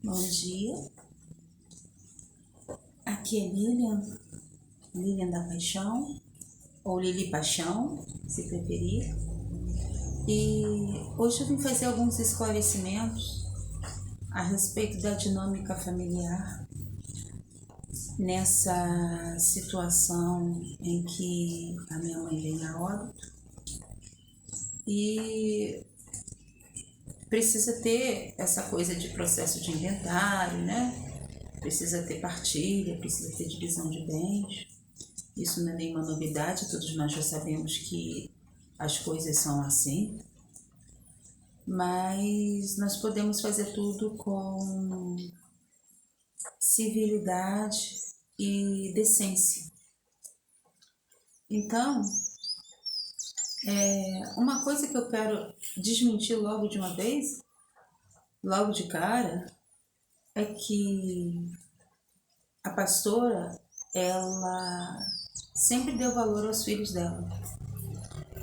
Bom dia, aqui é Lilian da Paixão, ou Lili Paixão, se preferir. E hoje eu vim fazer alguns esclarecimentos a respeito da dinâmica familiar nessa situação em que a minha mãe vem a óbito e precisa ter essa coisa de processo de inventário, né? Precisa ter partilha, precisa ter divisão de bens. Isso não é nenhuma novidade, todos nós já sabemos que as coisas são assim, mas nós podemos fazer tudo com civilidade e decência. Então, uma coisa que eu quero desmentir logo de uma vez, logo de cara, é que a pastora, ela sempre deu valor aos filhos dela.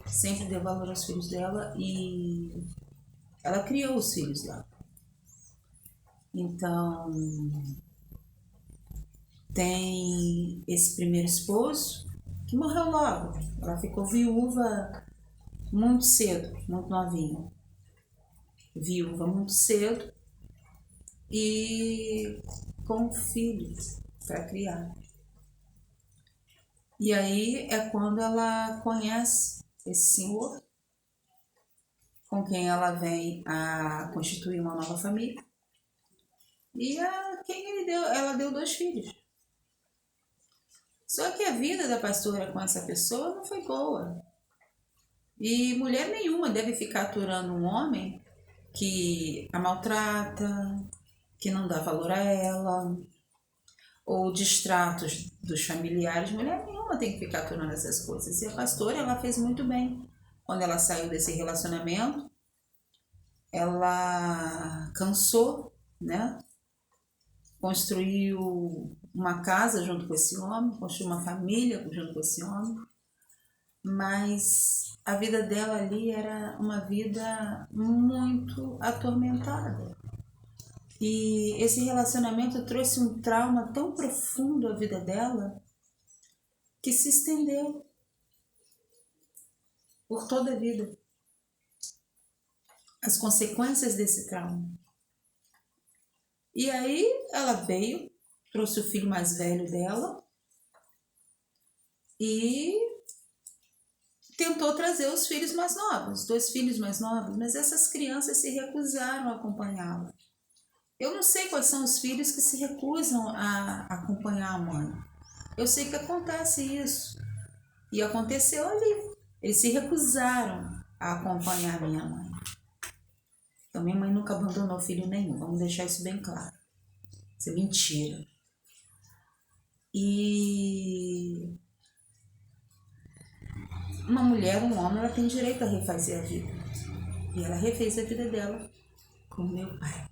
Sempre deu valor aos filhos dela e ela criou os filhos dela. Então, tem esse primeiro esposo que morreu logo. Ela ficou viúva muito cedo, muito novinha. Viúva muito cedo e com filhos para criar. E aí é quando ela conhece esse senhor, com quem ela vem a constituir uma nova família. E a quem ela deu 2 filhos. Só que a vida da pastora com essa pessoa não foi boa. E mulher nenhuma deve ficar aturando um homem que a maltrata, que não dá valor a ela, ou distratos dos familiares. Mulher nenhuma tem que ficar aturando essas coisas. E a pastora, ela fez muito bem. Quando ela saiu desse relacionamento, ela cansou, né? Construiu uma casa junto com esse homem, construiu uma família junto com esse homem, mas a vida dela ali era uma vida muito atormentada. E esse relacionamento trouxe um trauma tão profundo à vida dela que se estendeu por toda a vida. As consequências desse trauma. E aí ela veio, trouxe o filho mais velho dela e tentou trazer os filhos mais novos, 2 filhos mais novos, mas essas crianças se recusaram a acompanhá-la. Eu não sei quais são os filhos que se recusam a acompanhar a mãe. Eu sei que acontece isso. E aconteceu ali. Eles se recusaram a acompanhar minha mãe. Então, minha mãe nunca abandonou filho nenhum. Vamos deixar isso bem claro. Isso é mentira. E uma mulher, um homem, ela tem direito a refazer a vida. E ela refez a vida dela com meu pai.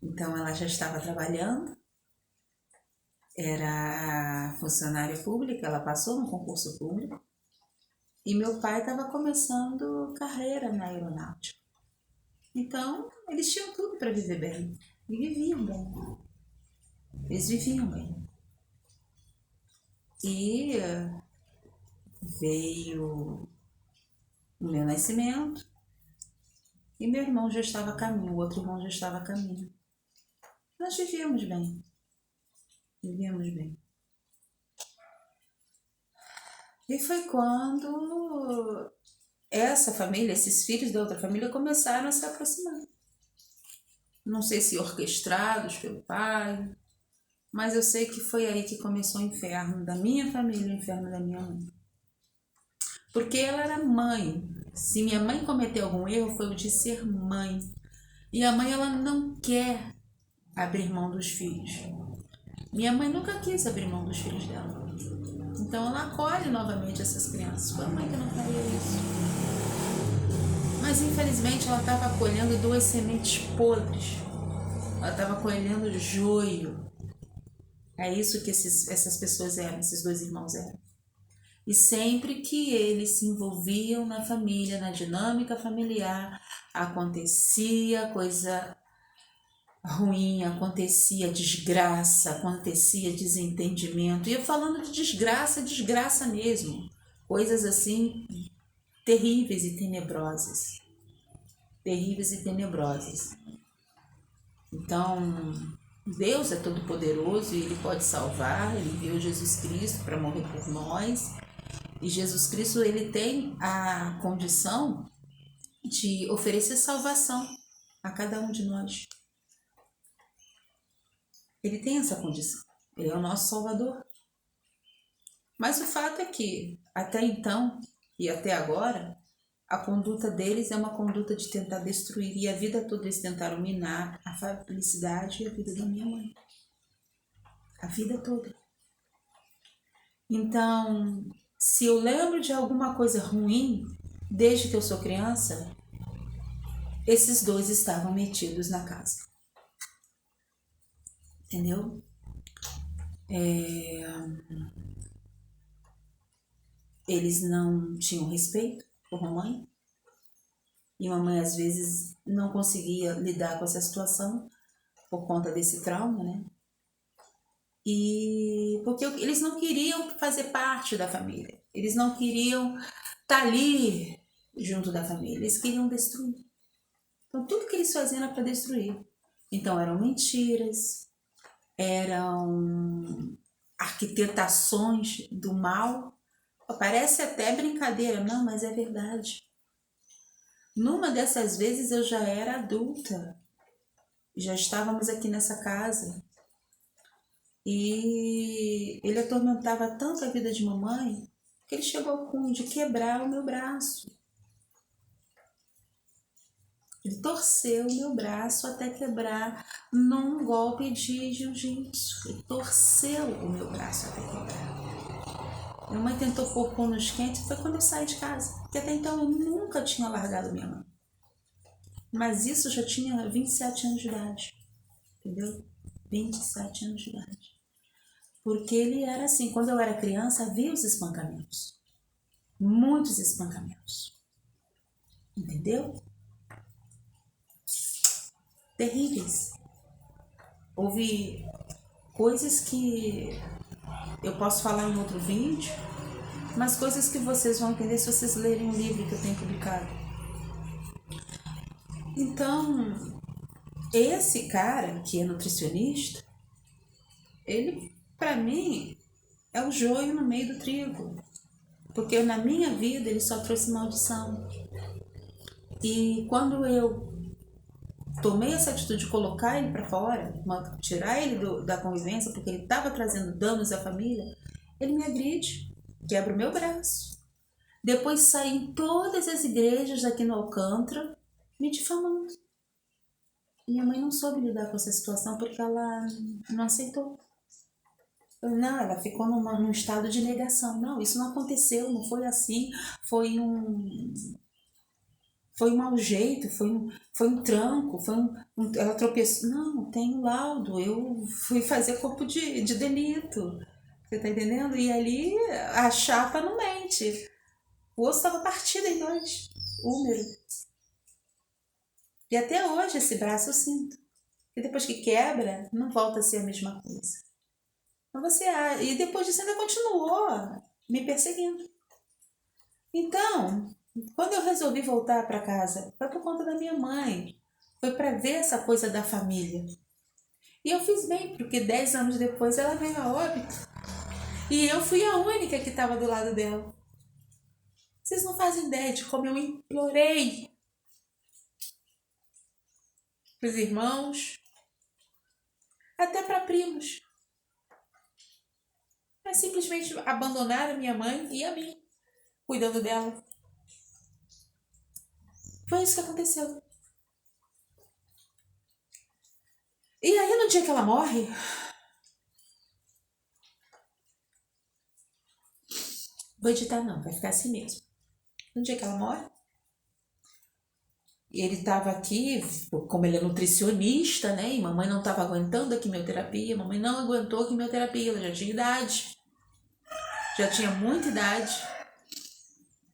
Então, ela já estava trabalhando, era funcionária pública, ela passou no concurso público. E meu pai estava começando carreira na aeronáutica. Então, eles tinham tudo para viver bem. E viviam bem. Eles viviam bem. E veio o meu nascimento. E meu irmão já estava a caminho, o outro irmão já estava a caminho. Nós vivíamos bem. Vivíamos bem. E foi quando essa família, esses filhos da outra família começaram a se aproximar. Não sei se orquestrados pelo pai, mas eu sei que foi aí que começou o inferno da minha família, o inferno da minha mãe. Porque ela era mãe. Se minha mãe cometeu algum erro, foi o de ser mãe. E a mãe, ela não quer abrir mão dos filhos. Minha mãe nunca quis abrir mão dos filhos dela. Então ela acolhe novamente essas crianças. Foi a mãe que não faria isso. Mas infelizmente ela estava colhendo 2 sementes podres. Ela estava colhendo joio. É isso que essas pessoas eram, esses 2 irmãos eram. E sempre que eles se envolviam na família, na dinâmica familiar, acontecia coisa ruim, acontecia desgraça, acontecia desentendimento. E eu falando de desgraça, desgraça mesmo. Coisas assim terríveis e tenebrosas. Terríveis e tenebrosas. Então, Deus é todo poderoso e Ele pode salvar. Ele enviou Jesus Cristo para morrer por nós. E Jesus Cristo, Ele tem a condição de oferecer salvação a cada um de nós. Ele tem essa condição. Ele é o nosso Salvador. Mas o fato é que, até então e até agora, a conduta deles é uma conduta de tentar destruir. E a vida toda eles tentaram minar a felicidade e a vida da minha mãe. A vida toda. Então, se eu lembro de alguma coisa ruim, desde que eu sou criança, esses dois estavam metidos na casa. Entendeu? Eles não tinham respeito por mamãe. E mamãe, às vezes, não conseguia lidar com essa situação por conta desse trauma, né? E porque eles não queriam fazer parte da família. Eles não queriam estar ali junto da família. Eles queriam destruir. Então, tudo que eles faziam era para destruir. Então, eram mentiras, eram arquitetações do mal. Parece até brincadeira, não, mas é verdade. Numa dessas vezes eu já era adulta, já estávamos aqui nessa casa e ele atormentava tanto a vida de mamãe que ele chegou ao cúmulo de quebrar o meu braço. Ele torceu o meu braço até quebrar num golpe de jiu-jitsu. Ele torceu o meu braço até quebrar. Minha mãe tentou pôr panos quentes, foi quando eu saí de casa. Porque até então eu nunca tinha largado minha mãe. Mas isso eu já tinha 27 anos de idade. Entendeu? 27 anos de idade. Porque ele era assim, quando eu era criança, havia os espancamentos. Muitos espancamentos. Entendeu? Terríveis. Houve coisas que eu posso falar em outro vídeo, mas coisas que vocês vão entender se vocês lerem um livro que eu tenho publicado. Então, esse cara que é nutricionista, ele, para mim, é o joio no meio do trigo. Porque na minha vida ele só trouxe maldição. E quando eu tomei essa atitude de colocar ele para fora, tirar ele da convivência, porque ele estava trazendo danos à família, ele me agride, quebra o meu braço. Depois sai em todas as igrejas aqui no Alcântara me difamando. Minha mãe não soube lidar com essa situação porque ela não aceitou. Não, ela ficou num estado de negação. Não, isso não aconteceu, não foi assim, foi um mau jeito, foi um tranco, ela tropeçou. Não, tem um laudo, eu fui fazer corpo de delito. Você tá entendendo? E ali a chapa não mente. O osso estava partido em dois, húmero. E até hoje esse braço eu sinto. E depois que quebra, não volta a ser a mesma coisa. Mas e depois disso ainda continuou me perseguindo. Então, quando eu resolvi voltar para casa, foi por conta da minha mãe. Foi para ver essa coisa da família. E eu fiz bem, porque 10 anos depois ela veio a óbito. E eu fui a única que estava do lado dela. Vocês não fazem ideia de como eu implorei para os irmãos, até para primos. Mas simplesmente abandonaram a minha mãe e a mim, cuidando dela. Foi isso que aconteceu. E aí no dia que ela morre, vou editar não, vai ficar assim mesmo. No dia que ela morre, ele estava aqui, como ele é nutricionista, né? E mamãe não estava aguentando a quimioterapia, mamãe não aguentou a quimioterapia, ela já tinha idade. já tinha muita idade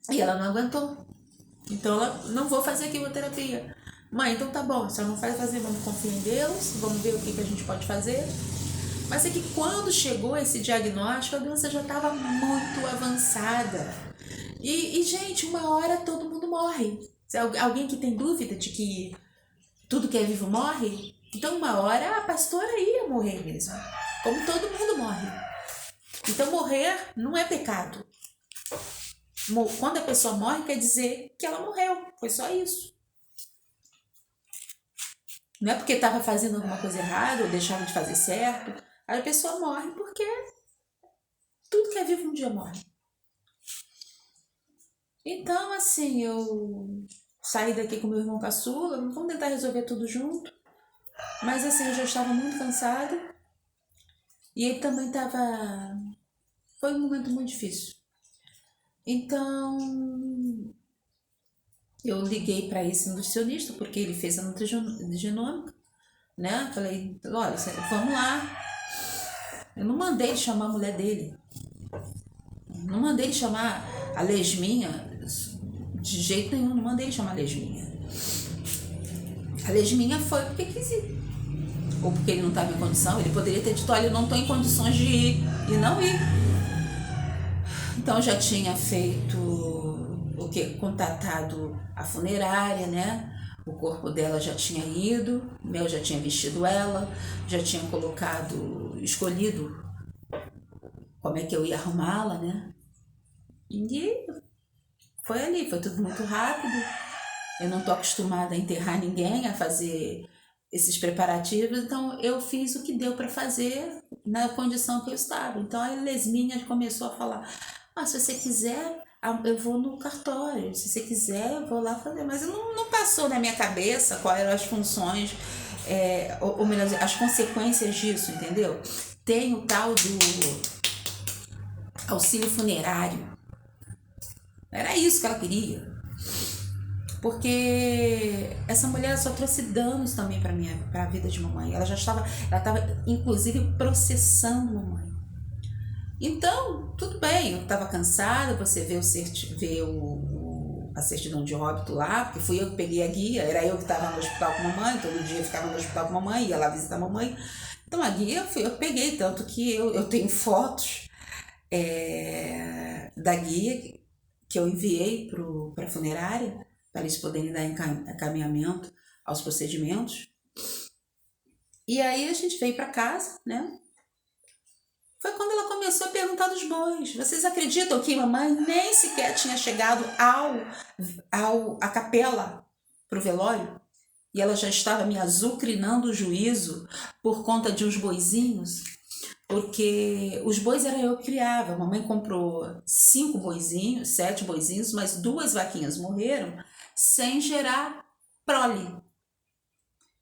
e ela não aguentou. Então ela, não vou fazer quimioterapia. Mãe, então tá bom, se ela não vai fazer, vamos confiar em Deus, vamos ver o que a gente pode fazer. Mas é que quando chegou esse diagnóstico, a doença já estava muito avançada. Gente, uma hora todo mundo morre. Se alguém que tem dúvida de que tudo que é vivo morre, então uma hora a pastora ia morrer mesmo. Como todo mundo morre. Então morrer não é pecado. Quando a pessoa morre, quer dizer que ela morreu. Foi só isso. Não é porque estava fazendo alguma coisa errada ou deixava de fazer certo. A pessoa morre porque tudo que é vivo um dia morre. Então, assim, eu saí daqui com meu irmão caçula, vamos tentar resolver tudo junto. Mas, assim, eu já estava muito cansada. E ele também estava... Foi um momento muito difícil. Então, eu liguei para esse nutricionista, porque ele fez a nutrigenômica, né? Falei, olha, vamos lá. Eu não mandei ele chamar a mulher dele. Não mandei ele chamar a lesminha, de jeito nenhum, não mandei ele chamar a lesminha. A lesminha foi porque quis ir. Ou porque ele não estava em condição, ele poderia ter dito, olha, eu não estou em condições de ir, e não ir. Então já tinha feito o que? Contatado a funerária, né? O corpo dela já tinha ido, meu já tinha vestido ela, já tinha escolhido como é que eu ia arrumá-la, né? E foi ali, foi tudo muito rápido. Eu não tô acostumada a enterrar ninguém, a fazer esses preparativos, então eu fiz o que deu para fazer na condição que eu estava. Então a Lesminha começou a falar, se você quiser, eu vou no cartório, se você quiser, eu vou lá fazer. Mas não passou na minha cabeça quais eram as funções, ou melhor, as consequências disso, entendeu? Tem o tal do auxílio funerário. Era isso que ela queria. Porque essa mulher só trouxe danos também para a vida de mamãe. Ela estava inclusive processando mamãe. Então, tudo bem, eu estava cansada, você vê a certidão de óbito lá, porque fui eu que peguei a guia, era eu que estava no hospital com mamãe, todo dia eu ficava no hospital com mamãe, ia lá visitar a mamãe. Então a guia eu que peguei, tanto que eu tenho fotos da guia que eu enviei para a funerária, para eles poderem dar encaminhamento aos procedimentos. E aí a gente veio para casa, né? Foi quando ela começou a perguntar dos bois. Vocês acreditam que mamãe nem sequer tinha chegado à capela para o velório? E ela já estava me azucrinando o juízo por conta de uns boizinhos? Porque os bois era eu que criava. A mamãe comprou 5 boizinhos, 7 boizinhos, mas 2 vaquinhas morreram sem gerar prole.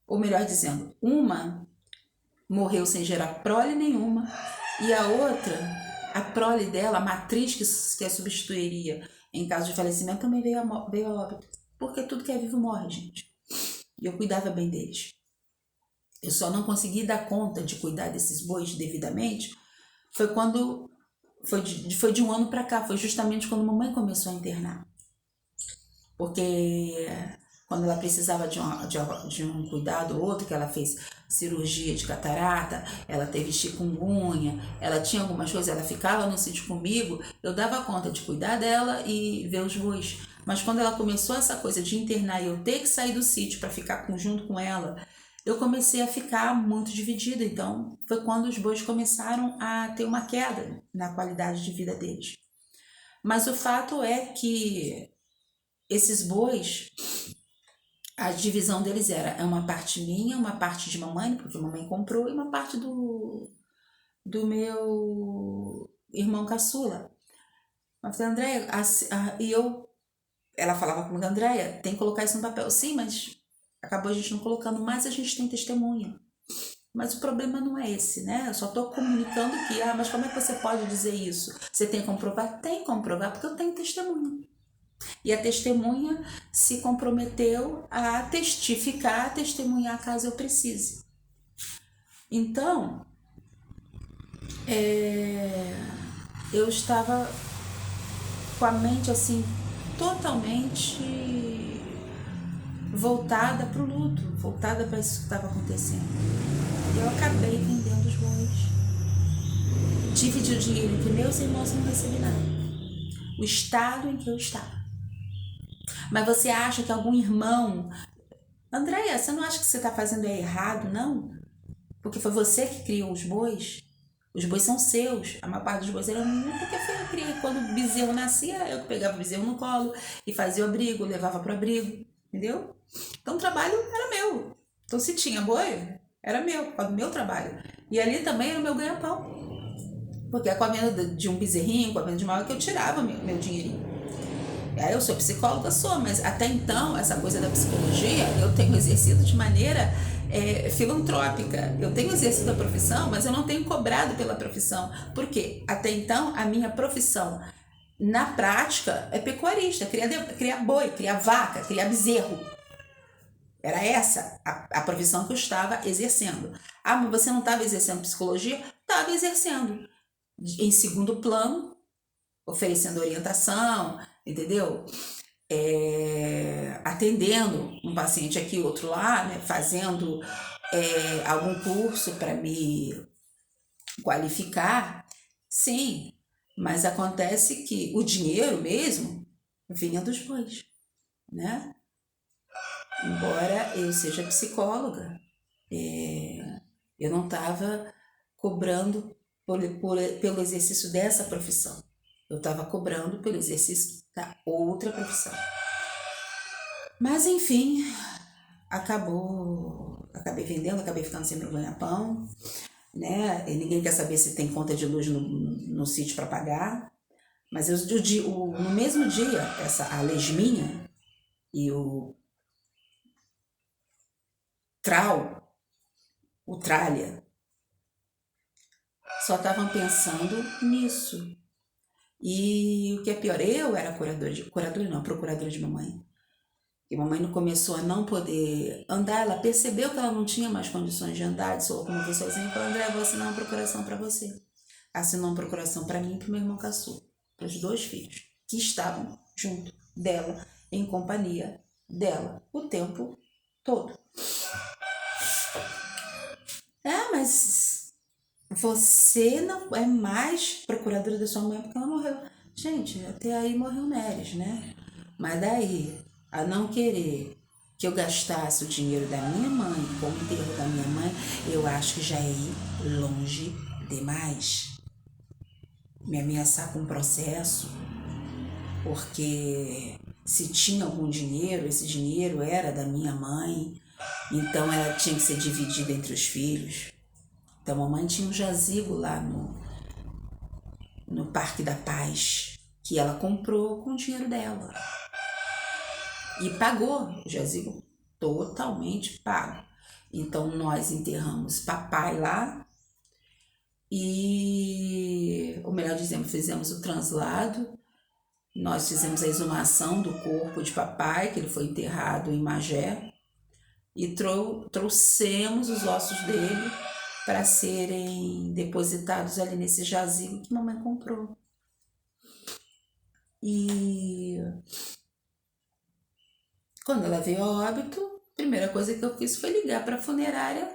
Ou melhor dizendo, uma morreu sem gerar prole nenhuma e a outra, a prole dela, a matriz que a substituiria em caso de falecimento, também veio a óbito. Porque tudo que é vivo morre, gente. E eu cuidava bem deles. Eu só não consegui dar conta de cuidar desses bois devidamente. Foi de um ano para cá, foi justamente quando a mamãe começou a internar. Porque quando ela precisava de um cuidado ou outro, que ela fez cirurgia de catarata, ela teve chikungunya, ela tinha algumas coisas, ela ficava no sítio comigo, eu dava conta de cuidar dela e ver os bois. Mas quando ela começou essa coisa de internar e eu ter que sair do sítio para ficar junto com ela, eu comecei a ficar muito dividida. Então foi quando os bois começaram a ter uma queda na qualidade de vida deles. Mas o fato é que esses bois, a divisão deles é uma parte minha, uma parte de mamãe, porque mamãe comprou, e uma parte do meu irmão caçula. Mas Andréia, ela falava comigo, Andréia, tem que colocar isso no papel. Sim, mas acabou a gente não colocando, mas a gente tem testemunha. Mas o problema não é esse, né? Eu só estou comunicando que, mas como é que você pode dizer isso? Você tem como provar? Tem como provar, porque eu tenho testemunha. E a testemunha se comprometeu a testificar, a testemunhar caso eu precise. Então, eu estava com a mente assim totalmente voltada para o luto, voltada para isso que estava acontecendo. Eu acabei vendendo os bois. Dividi o dinheiro entre meus irmãos e não recebi nada. O estado em que eu estava. Mas você acha que algum irmão... Andréia, você não acha que você está fazendo errado, não? Porque foi você que criou os bois? Os bois são seus. A maior parte dos bois eram minhas, porque foi eu que criei. Quando o bezerro nascia, era eu que pegava o bezerro no colo e fazia o abrigo, levava pro abrigo. Entendeu? Então o trabalho era meu. Então se tinha boi, era meu, por causa do meu trabalho. E ali também era o meu ganha-pão. Porque é com a venda de um bezerrinho, com a venda de uma que eu tirava meu dinheirinho. Eu sou psicóloga, mas até então, essa coisa da psicologia, eu tenho exercido de maneira filantrópica. Eu tenho exercido a profissão, mas eu não tenho cobrado pela profissão. Por quê? Até então, a minha profissão, na prática, é pecuarista. Criar boi, criar vaca, criar bezerro. Era essa a profissão que eu estava exercendo. Ah, mas você não estava exercendo psicologia? Estava exercendo. Em segundo plano, oferecendo orientação, entendeu? Atendendo um paciente aqui, outro lá, né? Fazendo algum curso para me qualificar, sim, mas acontece que o dinheiro mesmo vinha dos bois, né? Embora eu seja psicóloga, eu não estava cobrando pelo exercício dessa profissão. Eu estava cobrando pelo exercício da outra profissão. Mas, enfim, acabei vendendo, acabei ficando sem meu ganha-pão, né? E ninguém quer saber se tem conta de luz no sítio para pagar. Mas no mesmo dia, a lesminha e o tralha, só estavam pensando nisso. E o que é pior, eu era procuradora de mamãe. E mamãe não começou a não poder andar, ela percebeu que ela não tinha mais condições de andar, de se locomover sozinha, falou: André, vou assinar uma procuração para você. Assinou uma procuração para mim e para o meu irmão caçula, para os 2 filhos, que estavam junto dela, em companhia dela, o tempo todo. Mas você não é mais procuradora da sua mãe porque ela morreu. Gente, até aí morreu Neres, né? Mas daí, a não querer que eu gastasse o dinheiro da minha mãe com o enterro da minha mãe, eu acho que já é ir longe demais. Me ameaçar com um processo, porque se tinha algum dinheiro, esse dinheiro era da minha mãe, então ela tinha que ser dividida entre os filhos. Então a mamãe tinha um jazigo lá no Parque da Paz, que ela comprou com o dinheiro dela. E pagou o jazigo, totalmente pago. Então nós enterramos papai lá e, ou melhor dizendo, fizemos o translado. Nós fizemos a exumação do corpo de papai, que ele foi enterrado em Magé, e trouxemos os ossos dele para serem depositados ali nesse jazigo que mamãe comprou. E quando ela veio a óbito, a primeira coisa que eu fiz foi ligar para a funerária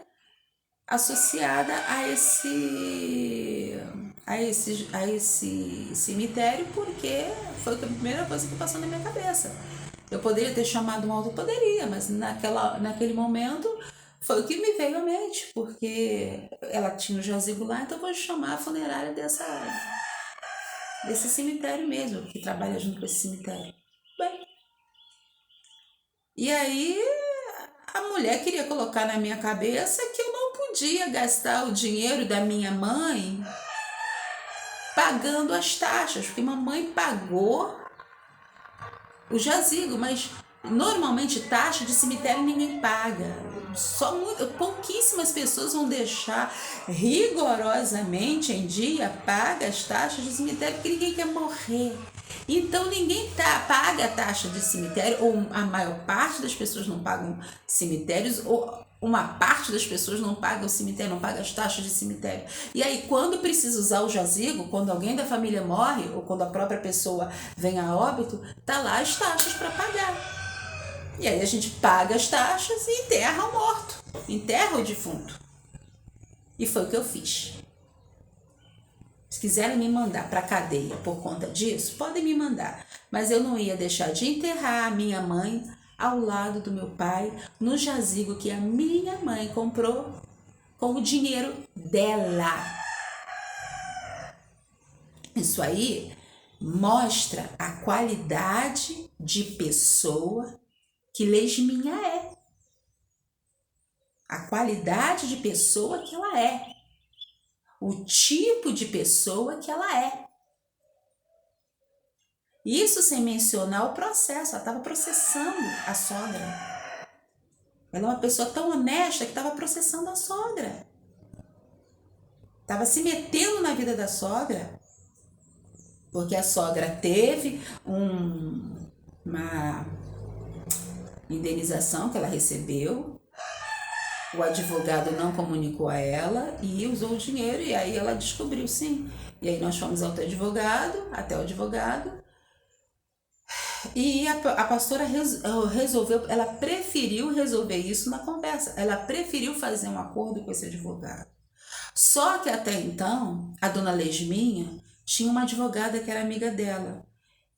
associada a esse cemitério, porque foi a primeira coisa que passou na minha cabeça. Eu poderia ter chamado um auto, poderia, mas naquele momento foi o que me veio à mente, porque ela tinha o jazigo lá, então eu vou chamar a funerária desse cemitério mesmo, que trabalha junto com esse cemitério. Bem, e aí a mulher queria colocar na minha cabeça que eu não podia gastar o dinheiro da minha mãe pagando as taxas, porque mamãe pagou o jazigo, mas normalmente taxa de cemitério ninguém paga. Pouquíssimas pessoas vão deixar rigorosamente em dia paga as taxas de cemitério, porque ninguém quer morrer. Então ninguém paga a taxa de cemitério, ou a maior parte das pessoas não pagam cemitérios, ou uma parte das pessoas não paga o cemitério, não paga as taxas de cemitério. E aí, quando precisa usar o jazigo, quando alguém da família morre, ou quando a própria pessoa vem a óbito, tá lá as taxas para pagar. E aí a gente paga as taxas e enterra o morto, enterra o defunto. E foi o que eu fiz. Se quiserem me mandar para cadeia por conta disso, podem me mandar. Mas eu não ia deixar de enterrar a minha mãe ao lado do meu pai, no jazigo que a minha mãe comprou com o dinheiro dela. Isso aí mostra a qualidade de pessoa que Lesminha é. A qualidade de pessoa que ela é. O tipo de pessoa que ela é. Isso sem mencionar o processo. Ela estava processando a sogra. Ela é uma pessoa tão honesta que estava processando a sogra. Estava se metendo na vida da sogra. Porque a sogra teve uma indenização que ela recebeu. O advogado não comunicou a ela e usou o dinheiro, e aí ela descobriu, sim. E aí nós fomos até o advogado, e a pastora resolveu, ela preferiu resolver isso na conversa, ela preferiu fazer um acordo com esse advogado. Só que até então, a dona Lesminha tinha uma advogada que era amiga dela.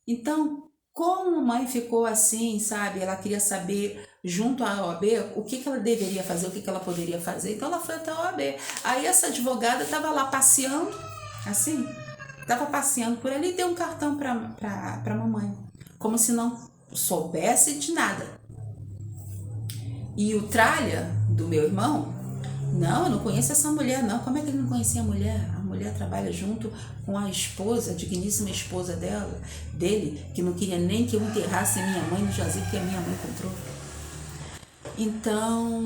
Então, como a mãe ficou assim, sabe? Ela queria saber, junto à OAB, o que ela deveria fazer, o que ela poderia fazer. Então, ela foi até a OAB. Aí, essa advogada estava lá passeando, assim, estava passeando por ali e deu um cartão para mamãe, como se não soubesse de nada. E o tralha do meu irmão, não, eu não conheço essa mulher, não. Como é que ele não conhecia a mulher? A mulher trabalha junto com a esposa, a digníssima esposa dele, que não queria nem que eu enterrasse a minha mãe no jazigo que a minha mãe encontrou. Então,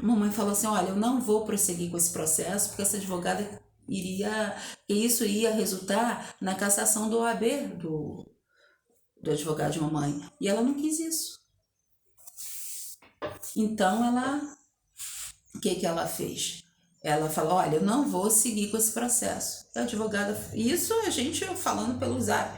mamãe falou assim, olha, eu não vou prosseguir com esse processo, porque essa advogada isso ia resultar na cassação do OAB do advogado de mamãe. E ela não quis isso. Então, o que ela fez? Ela falou, olha, eu não vou seguir com esse processo. A advogada, isso a gente falando pelo zap.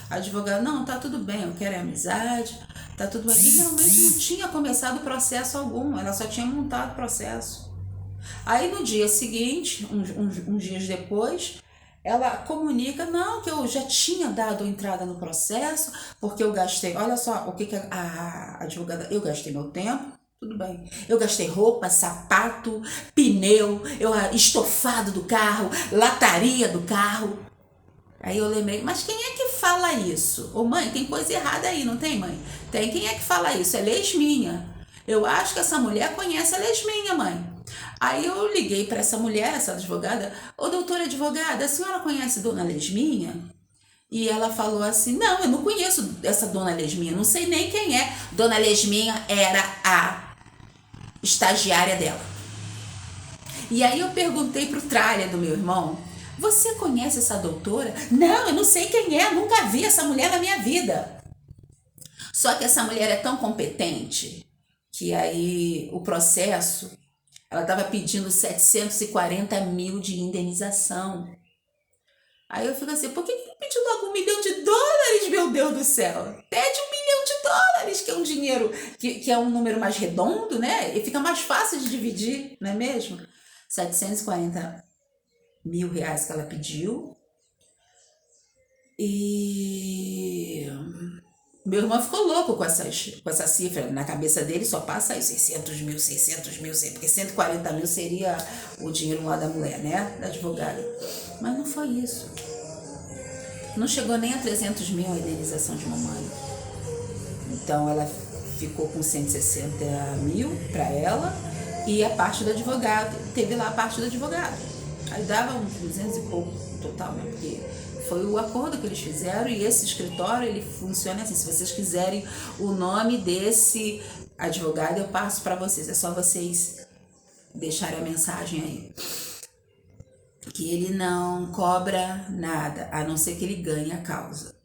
A advogada, não, tá tudo bem, eu quero amizade, tá tudo bem. E realmente não tinha começado processo algum, ela só tinha montado o processo. Aí no dia seguinte, uns dias depois, ela comunica, não, que eu já tinha dado entrada no processo, porque eu gastei, olha só, o que a advogada, eu gastei meu tempo, tudo bem. Eu gastei roupa, sapato, pneu, estofado do carro, lataria do carro. Aí eu lembrei, mas quem é que fala isso? Ô mãe, tem coisa errada aí, não tem, mãe? Tem, quem é que fala isso? É Lesminha. Eu acho que essa mulher conhece a Lesminha, mãe. Aí eu liguei para essa mulher, essa advogada, ô doutora advogada, a senhora conhece Dona Lesminha? E ela falou assim, não, eu não conheço essa Dona Lesminha, não sei nem quem é. Dona Lesminha era a estagiária dela. E aí eu perguntei pro tralha do meu irmão, você conhece essa doutora? Não, eu não sei quem é, nunca vi essa mulher na minha vida. Só que essa mulher é tão competente que aí o processo, ela estava pedindo 740 mil de indenização. Aí eu fico assim, por que ele pediu logo $1 milhão, meu Deus do céu? Pede $1 milhão, que é um dinheiro, que é um número mais redondo, né? E fica mais fácil de dividir, não é mesmo? 740 mil reais que ela pediu. E meu irmão ficou louco com essa cifra. Na cabeça dele só passa aí 600 mil, porque 140 mil seria o dinheiro lá da mulher, né? Da advogada. Mas não foi isso. Não chegou nem a 300 mil a indenização de mamãe. Então ela ficou com 160 mil para ela e a parte do advogado. Teve lá a parte do advogado. Aí dava uns 200 e pouco no total, né? Porque foi o acordo que eles fizeram e esse escritório, ele funciona assim. Se vocês quiserem o nome desse advogado, eu passo para vocês. É só vocês deixarem a mensagem aí. Que ele não cobra nada, a não ser que ele ganhe a causa.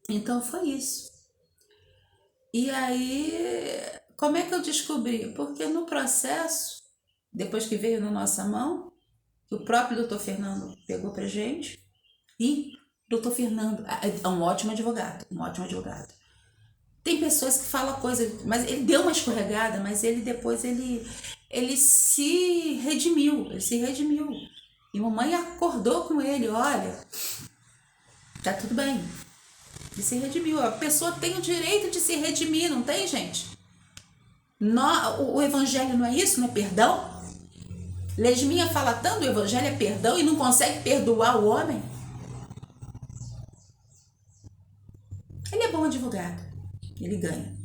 Então foi isso. E aí, como é que eu descobri? Porque no processo, depois que veio na nossa mão, que o próprio doutor Fernando pegou pra gente, e doutor Fernando é um ótimo advogado, um ótimo advogado. Tem pessoas que falam coisa, mas ele deu uma escorregada, mas ele depois ele se redimiu. E mamãe acordou com ele, olha, tá tudo bem. Ele se redimiu. A pessoa tem o direito de se redimir, não tem, gente? O evangelho não é isso, não é perdão? Lesminha fala tanto, o evangelho é perdão e não consegue perdoar o homem. Ele é bom advogado. Ele ganha.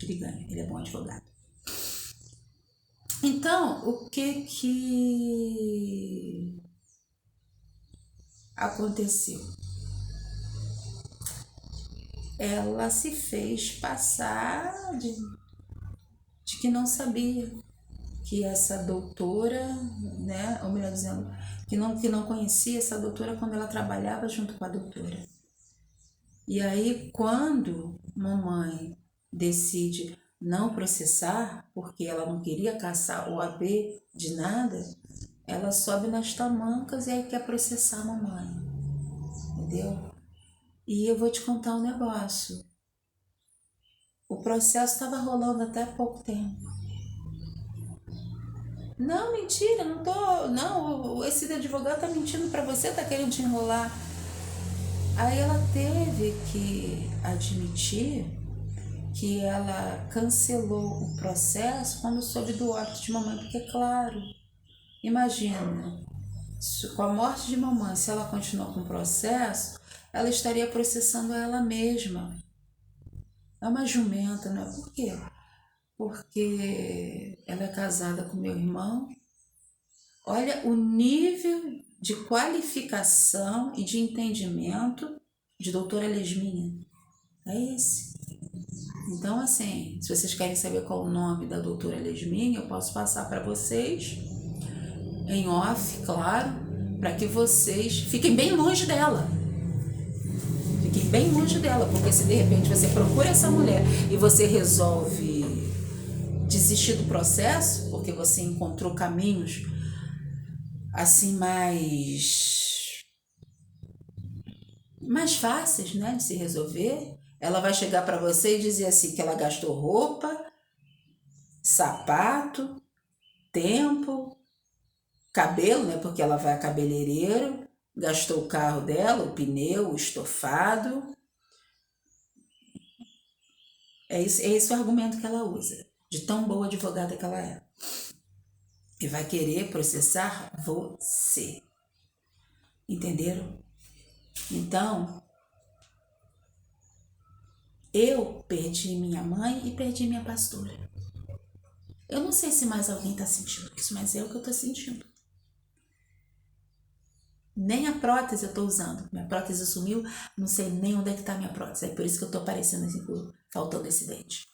Ele ganha. Ele é bom advogado. Então, o que aconteceu? Ela se fez passar de que não sabia que essa doutora, né, ou melhor dizendo, que não conhecia essa doutora quando ela trabalhava junto com a doutora. E aí, quando mamãe decide não processar, porque ela não queria caçar o AB de nada, ela sobe nas tamancas e aí quer processar a mamãe, entendeu? E eu vou te contar um negócio. O processo estava rolando até pouco tempo. Não, mentira, não tô. Não, esse advogado tá mentindo pra você, tá querendo te enrolar. Aí ela teve que admitir que ela cancelou o processo quando soube do óbito de mamãe, porque, claro, imagina, com a morte de mamãe, se ela continuou com o processo, ela estaria processando ela mesma. É uma jumenta, não é? Por quê? Porque ela é casada com meu irmão. Olha o nível de qualificação e de entendimento de doutora Lesminha. É esse. Então, assim, se vocês querem saber qual o nome da doutora Lesminha, eu posso passar para vocês, em off, claro, para que vocês fiquem bem longe dela. Fiquem bem longe dela, porque se de repente você procura essa mulher e você resolve desistir do processo, porque você encontrou caminhos assim mais fáceis, né, de se resolver, ela vai chegar para você e dizer assim que ela gastou roupa, sapato, tempo, cabelo, né, porque ela vai a cabeleireiro, gastou o carro dela, o pneu, o estofado. É esse o argumento que ela usa, de tão boa advogada que ela é. E vai querer processar você. Entenderam? Então, eu perdi minha mãe e perdi minha pastora. Eu não sei se mais alguém está sentindo isso, mas é o que eu estou sentindo. Nem a prótese eu estou usando. Minha prótese sumiu, não sei nem onde é que está a minha prótese. É por isso que eu estou parecendo assim, faltando esse dente.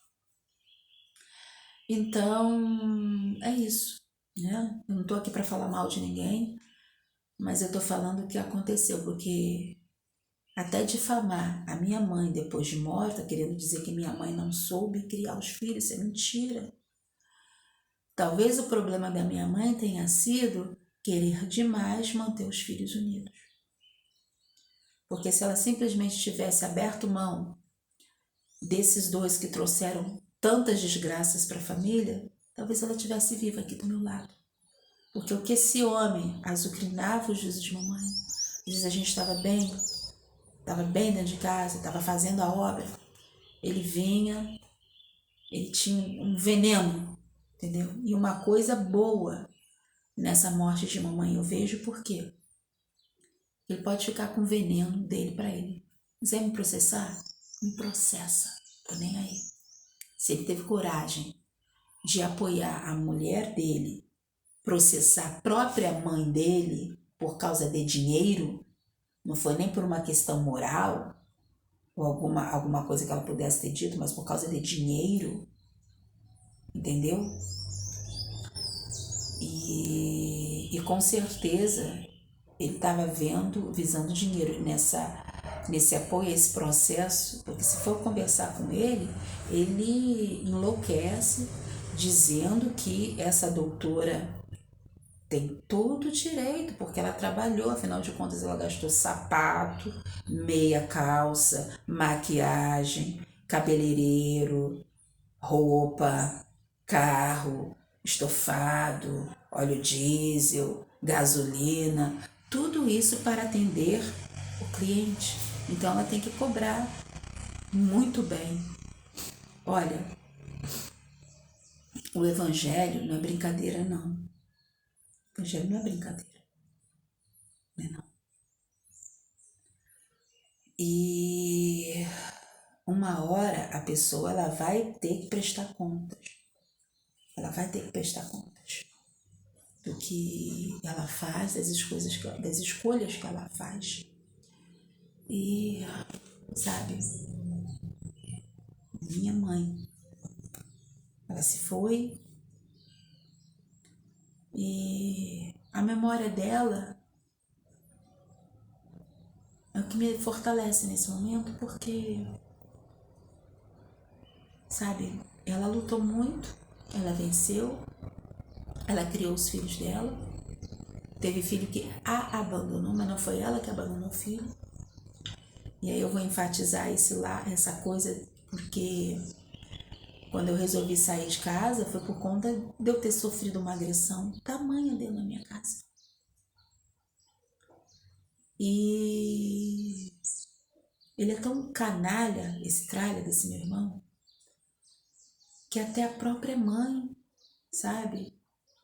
Então, é isso, né? Eu não estou aqui para falar mal de ninguém, mas eu estou falando o que aconteceu, porque até difamar a minha mãe depois de morta, querendo dizer que minha mãe não soube criar os filhos, isso é mentira. Talvez o problema da minha mãe tenha sido querer demais manter os filhos unidos. Porque se ela simplesmente tivesse aberto mão desses dois que trouxeram tantas desgraças para a família, talvez ela estivesse viva aqui do meu lado. Porque o que esse homem azucrinava os juízes de mamãe, diz a gente estava bem dentro de casa, estava fazendo a obra, ele vinha, ele tinha um veneno, entendeu? E uma coisa boa nessa morte de mamãe eu vejo por quê? Ele pode ficar com o veneno dele para ele. Quiser me processar? Me processa, tô nem aí. Se ele teve coragem de apoiar a mulher dele, processar a própria mãe dele por causa de dinheiro, não foi nem por uma questão moral ou alguma coisa que ela pudesse ter dito, mas por causa de dinheiro, entendeu? E com certeza ele estava visando dinheiro nesse apoio a esse processo, porque se for conversar com ele, ele enlouquece dizendo que essa doutora tem todo o direito, porque ela trabalhou, afinal de contas ela gastou sapato, meia calça, maquiagem, cabeleireiro, roupa, carro, estofado, óleo diesel, gasolina, tudo isso para atender o cliente. Então ela tem que cobrar muito bem. Olha, o evangelho não é brincadeira não. O evangelho não é brincadeira, né não? E uma hora a pessoa ela vai ter que prestar contas. Ela vai ter que prestar contas do que ela faz, das escolhas que ela faz. E, sabe, minha mãe, ela se foi e a memória dela é o que me fortalece nesse momento, porque, sabe, ela lutou muito, ela venceu, ela criou os filhos dela, teve filho que a abandonou, mas não foi ela que abandonou o filho. E aí eu vou enfatizar essa coisa, porque quando eu resolvi sair de casa foi por conta de eu ter sofrido uma agressão tamanha dentro da minha casa. E ele é tão canalha, esse tralha desse meu irmão, que até a própria mãe, sabe?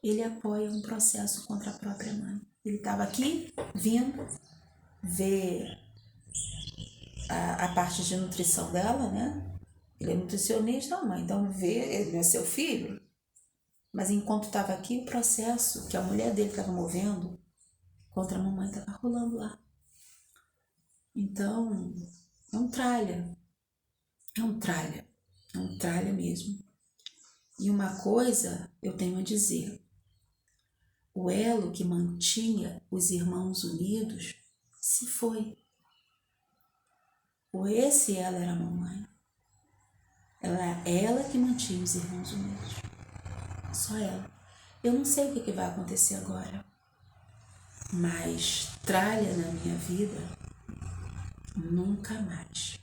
Ele apoia um processo contra a própria mãe. Ele estava aqui, vindo, ver a parte de nutrição dela, né? Ele é nutricionista, mãe, então ele é seu filho. Mas enquanto estava aqui, o processo que a mulher dele estava movendo contra a mamãe estava rolando lá. Então, é um tralha. É um tralha. É um tralha mesmo. E uma coisa eu tenho a dizer. O elo que mantinha os irmãos unidos se foi. Ou esse elo era a mamãe. Ela que mantinha os irmãos unidos. Só ela. Eu não sei o que vai acontecer agora. Mas tralha na minha vida, nunca mais.